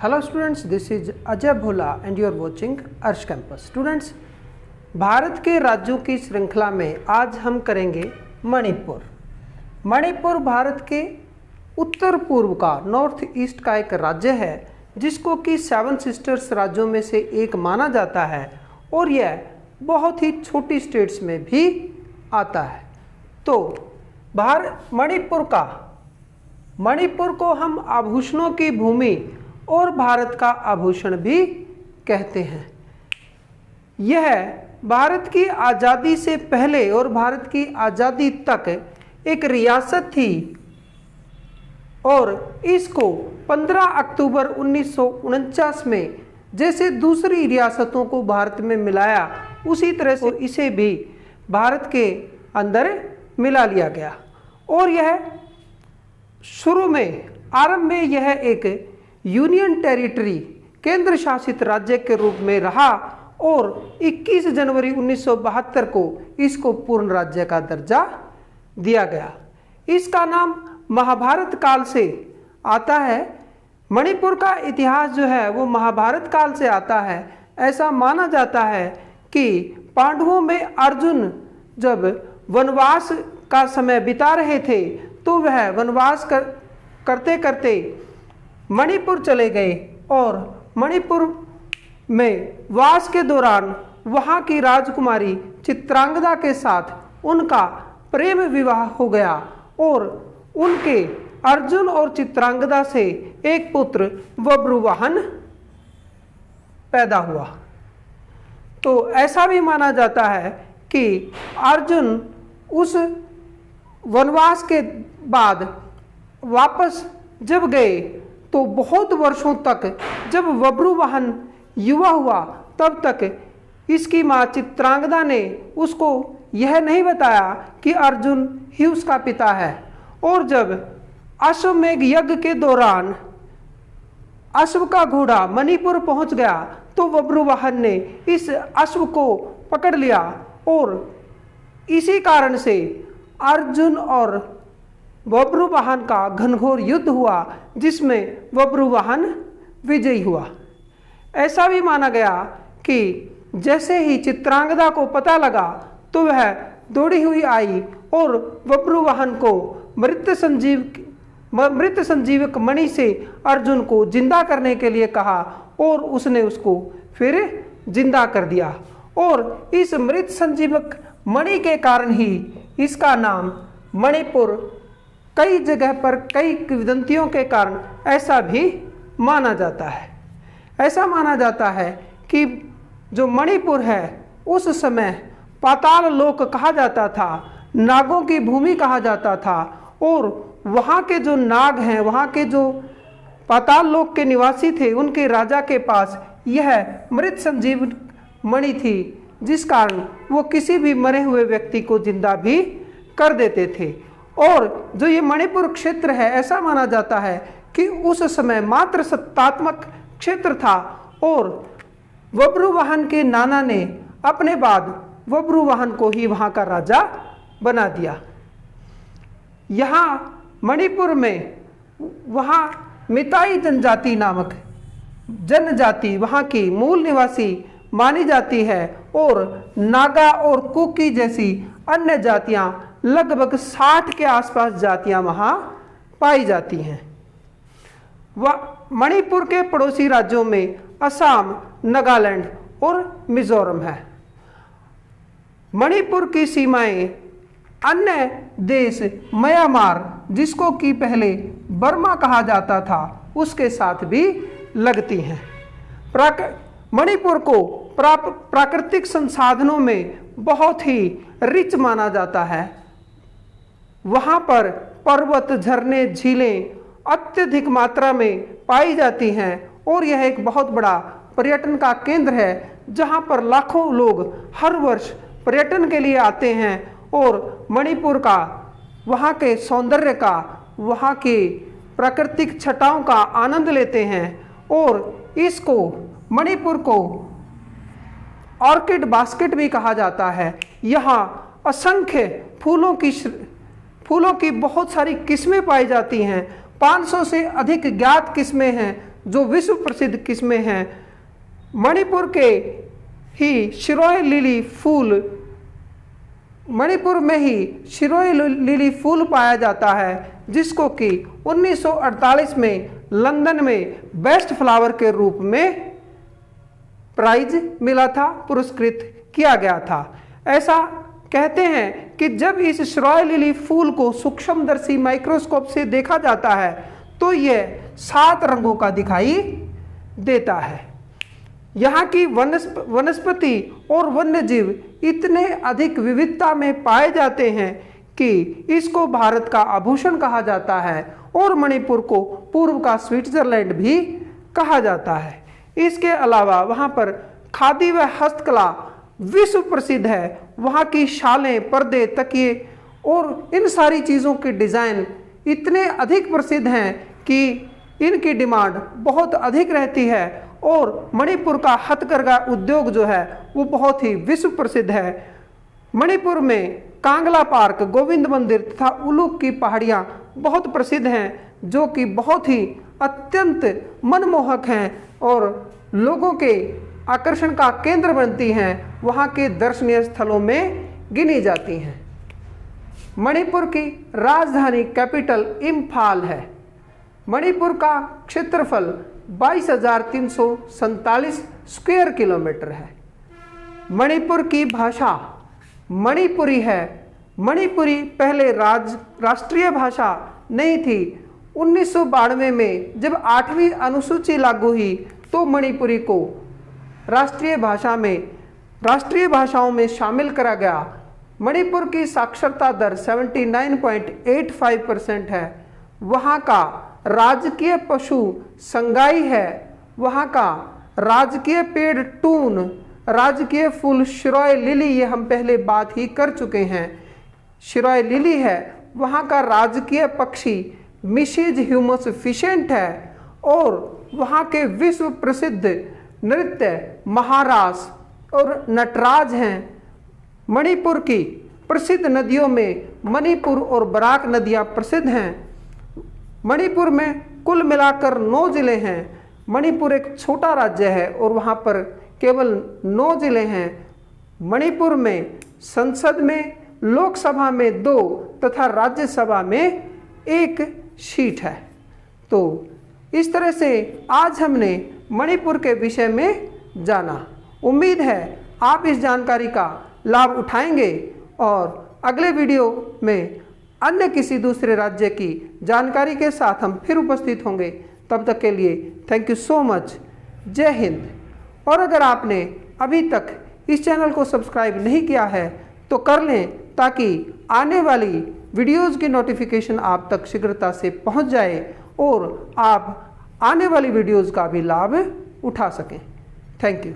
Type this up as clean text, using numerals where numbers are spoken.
Hello students, this is Ajay Bhola and you are watching अर्श campus. Students, Bharat के राज्यों की श्रृंखला में आज हम करेंगे मणिपुर। मणिपुर भारत के उत्तर पूर्व का नॉर्थ ईस्ट का एक राज्य है जिसको कि 7 सिस्टर्स राज्यों में से एक माना जाता है और यह बहुत ही छोटी स्टेट्स में भी आता है। तो मणिपुर को हम आभूषणों की भूमि और भारत का आभूषण भी कहते हैं। यह भारत की आज़ादी से पहले और भारत की आज़ादी तक एक रियासत थी और इसको 15 अक्टूबर 1949 में जैसे दूसरी रियासतों को भारत में मिलाया उसी तरह से इसे भी भारत के अंदर मिला लिया गया और यह शुरू में आरंभ में यह एक यूनियन टेरिटरी केंद्र शासित राज्य के रूप में रहा और 21 जनवरी 1972 को इसको पूर्ण राज्य का दर्जा दिया गया। इसका नाम महाभारत काल से आता है। मणिपुर का इतिहास जो है वो महाभारत काल से आता है। ऐसा माना जाता है कि पांडवों में अर्जुन जब वनवास का समय बिता रहे थे तो वह वनवास करते करते मणिपुर चले गए और मणिपुर में वास के दौरान वहाँ की राजकुमारी चित्रांगदा के साथ उनका प्रेम विवाह हो गया और उनके अर्जुन और चित्रांगदा से एक पुत्र बब्रुवाहन पैदा हुआ। तो ऐसा भी माना जाता है कि अर्जुन उस वनवास के बाद वापस जब गए तो बहुत वर्षों तक जब बब्रुवाहन युवा हुआ तब तक इसकी माँ चित्रांगदा ने उसको यह नहीं बताया कि अर्जुन ही उसका पिता है। और जब अश्वमेध यज्ञ के दौरान अश्व का घोड़ा मणिपुर पहुंच गया तो बब्रुवाहन ने इस अश्व को पकड़ लिया और इसी कारण से अर्जुन और बब्रुवाहन का घनघोर युद्ध हुआ जिसमें बब्रुवाहन विजयी हुआ। ऐसा भी माना गया कि जैसे ही चित्रांगदा को पता लगा तो वह दौड़ी हुई आई और बब्रुवाहन को मृत संजीवक मणि से अर्जुन को जिंदा करने के लिए कहा और उसने उसको फिर जिंदा कर दिया और इस मृत संजीवक मणि के कारण ही इसका नाम मणिपुर कई जगह पर कई किंवदंतियों के कारण ऐसा भी माना जाता है। ऐसा माना जाता है कि जो मणिपुर है उस समय पाताल लोक कहा जाता था, नागों की भूमि कहा जाता था और वहाँ के जो नाग हैं, वहाँ के जो पाताल लोक के निवासी थे, उनके राजा के पास यह मृत संजीव मणि थी जिस कारण वो किसी भी मरे हुए व्यक्ति को जिंदा भी कर देते थे। और जो ये मणिपुर क्षेत्र है ऐसा माना जाता है कि उस समय मात्र सत्तात्मक क्षेत्र था और बब्रुवाहन के नाना ने अपने बाद बब्रुवाहन को ही वहाँ का राजा बना दिया। यहाँ मणिपुर में वहाँ मिताई जनजाति नामक जनजाति वहाँ की मूल निवासी मानी जाती है और नागा और कुकी जैसी अन्य जातियाँ लगभग 60 के आसपास जातियां वहां पाई जाती हैं। मणिपुर के पड़ोसी राज्यों में असम, नागालैंड और मिजोरम है। मणिपुर की सीमाएं अन्य देश म्यांमार जिसको कि पहले बर्मा कहा जाता था उसके साथ भी लगती हैं। मणिपुर को प्राकृतिक संसाधनों में बहुत ही रिच माना जाता है। वहाँ पर पर्वत, झरने, झीलें अत्यधिक मात्रा में पाई जाती हैं और यह एक बहुत बड़ा पर्यटन का केंद्र है जहाँ पर लाखों लोग हर वर्ष पर्यटन के लिए आते हैं और मणिपुर का, वहाँ के सौंदर्य का, वहाँ की प्राकृतिक छटाओं का आनंद लेते हैं और इसको मणिपुर को ऑर्किड बास्केट भी कहा जाता है। यहाँ असंख्य फूलों की बहुत सारी किस्में पाई जाती हैं। 500 से अधिक ज्ञात किस्में हैं जो विश्व प्रसिद्ध किस्में हैं। मणिपुर के ही शिरोय लिली फूल मणिपुर में ही शिरोय लिली फूल पाया जाता है, जिसको कि 1948 में लंदन में बेस्ट फ्लावर के रूप में प्राइज मिला था, पुरस्कृत किया गया था। ऐसा कहते हैं कि जब इस शिरोय लिली फूल को सूक्ष्मदर्शी माइक्रोस्कोप से देखा जाता है तो यह 7 रंगों का दिखाई देता है। यहाँ की वनस्पति और वन्यजीव इतने अधिक विविधता में पाए जाते हैं कि इसको भारत का आभूषण कहा जाता है और मणिपुर को पूर्व का स्विट्जरलैंड भी कहा जाता है। इसके अलावा वहाँ पर खादी व हस्तकला विश्व प्रसिद्ध है। वहाँ की शालें, पर्दे, तकिए और इन सारी चीज़ों के डिज़ाइन इतने अधिक प्रसिद्ध हैं कि इनकी डिमांड बहुत अधिक रहती है और मणिपुर का हथकरघा उद्योग जो है वो बहुत ही विश्व प्रसिद्ध है। मणिपुर में कांगला पार्क, गोविंद मंदिर तथा उलूक की पहाड़ियाँ बहुत प्रसिद्ध हैं, जो कि बहुत ही अत्यंत मनमोहक हैं और लोगों के आकर्षण का केंद्र बनती हैं, वहाँ के दर्शनीय स्थलों में गिनी जाती हैं। मणिपुर की राजधानी कैपिटल इम्फाल है। मणिपुर का क्षेत्रफल 22,347 स्क्वायर किलोमीटर है। मणिपुर की भाषा मणिपुरी है। मणिपुरी पहले राष्ट्रीय भाषा नहीं थी। 1992 में जब 8वीं अनुसूची लागू हुई तो मणिपुरी को राष्ट्रीय भाषाओं में शामिल करा गया। मणिपुर की साक्षरता दर 79.85% है। वहाँ का राजकीय पशु संगाई है। वहाँ का राजकीय पेड़ टून, राजकीय फूल शिरोय लिली, ये हम पहले बात ही कर चुके हैं, शिरोय लिली है। वहाँ का राजकीय पक्षी मिसिज ह्यूमस फिशेंट है और वहाँ के विश्व प्रसिद्ध नृत्य महारास और नटराज हैं। मणिपुर की प्रसिद्ध नदियों में मणिपुर और बराक नदियाँ प्रसिद्ध हैं। मणिपुर में कुल मिलाकर 9 जिले हैं। मणिपुर एक छोटा राज्य है और वहाँ पर केवल 9 जिले हैं। मणिपुर में संसद में, लोकसभा में 2 तथा राज्यसभा में 1 सीट है। तो इस तरह से आज हमने मणिपुर के विषय में जाना। उम्मीद है आप इस जानकारी का लाभ उठाएंगे और अगले वीडियो में अन्य किसी दूसरे राज्य की जानकारी के साथ हम फिर उपस्थित होंगे। तब तक के लिए थैंक यू सो मच। जय हिंद। और अगर आपने अभी तक इस चैनल को सब्सक्राइब नहीं किया है तो कर लें, ताकि आने वाली वीडियोज़ की नोटिफिकेशन आप तक शीघ्रता से पहुंच जाए और आप आने वाली वीडियोज़ का भी लाभ उठा सकें। Thank you.